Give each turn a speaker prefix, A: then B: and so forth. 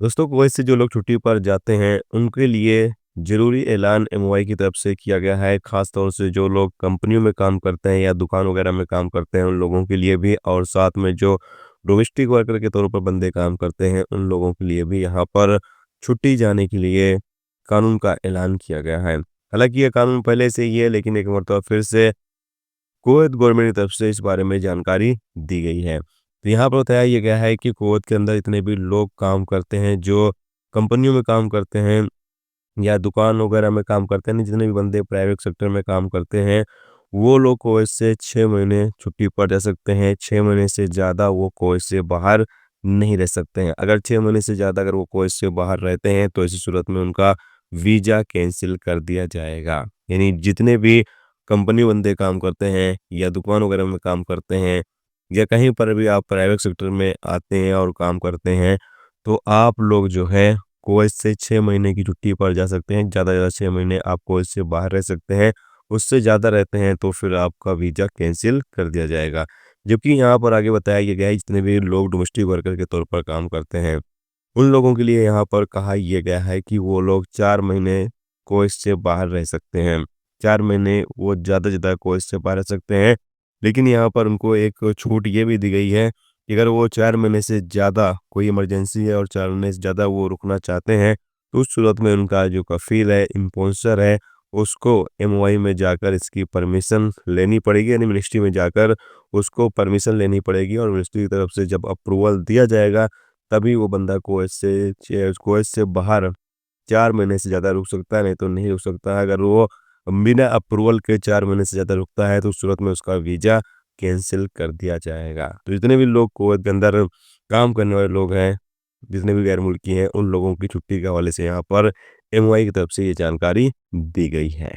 A: दोस्तों, कुवैत से जो लोग छुट्टी पर जाते हैं, उनके लिए ज़रूरी ऐलान एमओआई की तरफ से किया गया है। ख़ास तौर से जो लोग कंपनियों में काम करते हैं या दुकान वगैरह में काम करते हैं, उन लोगों के लिए भी और साथ में जो डोमेस्टिक वर्कर के तौर पर बंदे काम करते हैं, उन लोगों के लिए भी यहाँ पर छुट्टी जाने के लिए कानून का ऐलान किया गया है। हालाँकि ये कानून पहले से ही है, लेकिन एक मर्तबा फिर से कुवैत गवर्नमेंट की तरफ से इस बारे में जानकारी दी गई है। तो यहाँ पर बताया ये गया है कि कुवैत के अंदर इतने भी लोग काम करते हैं, जो कंपनियों में काम करते हैं या दुकान वगैरह में काम करते हैं, जितने भी बंदे प्राइवेट सेक्टर में काम करते हैं, वो लोग कुवैत से 6 महीने छुट्टी पर जा सकते हैं। 6 महीने से ज़्यादा वो कुवैत से बाहर नहीं रह सकते हैं। अगर 6 महीने से ज़्यादा अगर वो कुवैत से बाहर रहते हैं, तो ऐसी सूरत में उनका वीज़ा कैंसल कर दिया जाएगा। यानी जितने भी कंपनी बंदे काम करते हैं या दुकान वगैरह में काम करते हैं या कहीं पर भी आप प्राइवेट सेक्टर में आते हैं और काम करते हैं, तो आप लोग जो है कुवैत से 6 महीने की छुट्टी पर जा सकते हैं। ज़्यादा से ज़्यादा 6 महीने आप कुवैत से बाहर रह सकते हैं। उससे ज़्यादा रहते हैं तो फिर आपका वीज़ा कैंसल कर दिया जाएगा। जबकि यहाँ पर आगे बताया ये गया है, जितने भी लोग डोमेस्टिक वर्कर के तौर पर काम करते हैं, उन लोगों के लिए यहाँ पर कहा यह गया है कि वो लोग 4 महीने कुवैत से बाहर रह सकते हैं। 4 महीने वो ज़्यादा से ज़्यादा कुवैत से बाहर रह सकते हैं। लेकिन यहाँ पर उनको एक छूट ये भी दी गई है कि अगर वो 4 महीने से ज़्यादा कोई इमरजेंसी है और 4 महीने से ज़्यादा वो रुकना चाहते हैं, तो उस सूरत में उनका जो कफ़ील है, स्पॉन्सर है, उसको एमओआई में जाकर इसकी परमिशन लेनी पड़ेगी। यानी मिनिस्ट्री में जाकर उसको परमिशन लेनी पड़ेगी और मिनिस्ट्री की तरफ से जब अप्रूवल दिया जाएगा, तभी वो बंदा कुवैत से बाहर 4 महीने से ज़्यादा रुक सकता है, नहीं तो नहीं रुक सकता है। अगर वो बिना अप्रूवल के 4 महीने से ज़्यादा रुकता है, तो उस सूरत में उसका वीज़ा कैंसल कर दिया जाएगा। तो जितने भी लोग कुवैत के अंदर काम करने वाले लोग हैं, जितने भी गैर मुल्की हैं, उन लोगों की छुट्टी के हवाले से यहाँ पर एमओआई की तरफ से ये जानकारी दी गई है।